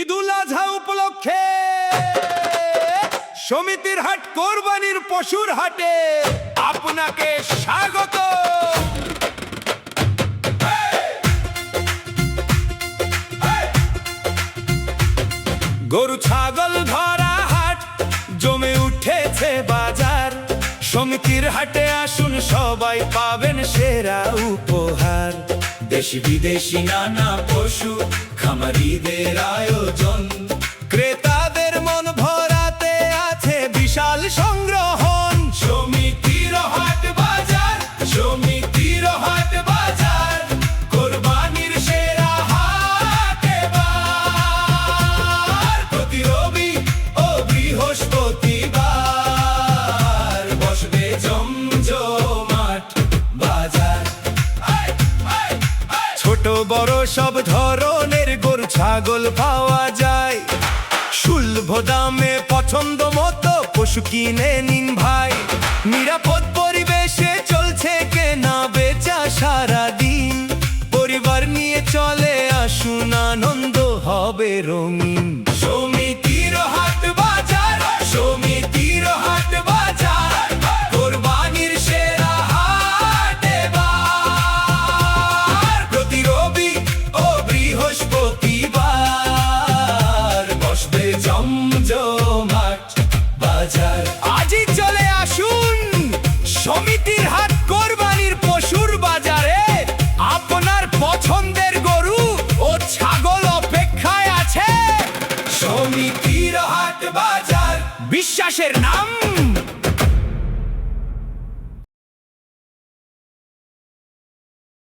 ঈদুল আজহা উপলক্ষে সমিতির হাট কোরবানির পশুর হাটে আপনাকে স্বাগত। গরু ছাগল ভরা হাট জমে উঠেছে বাজার। সমিতির হাটে আসুন, সবাই পাবেন সেরা উপহার। দেশি বিদেশি নানা পশু খামারিদের আয়োজন, ক্রেতাদের মন ভরাতে আছে বিশাল সংগ্রহণ। সমিতির হাট বাজার, সমিতির হাট বাজার, কোরবানির সেরা হাট এবার। প্রতি রবি ও বৃহস্পতিবার বসবে জমজমাট বাজার। ছোট বড় সব ধরনের গরু ছাগল পাওয়া যায়। সুলভ দামে পছন্দ মতো পশু কিনে নিন ভাই। নিরাপদ পরিবেশে চলছে কেনা বেচা সারাদিন। পরিবার নিয়ে চলে আসুন, আনন্দ হবে রঙিন। সমিতির হাট বাজার, সমিতির হাট বাজার, কোরবানির সেরা হাট এবার। প্রতি রবি ও বৃহস্পতিবার বসবে জমজমাট বাজার। আজই চলে আসুন সমিতির হাট কোরবানির পশুর বাজারে। আপনার পছন্দের গরু ও ছাগল অপেক্ষায় আছে। সমিতির হাট বাজার, বিশ্বাসের নাম।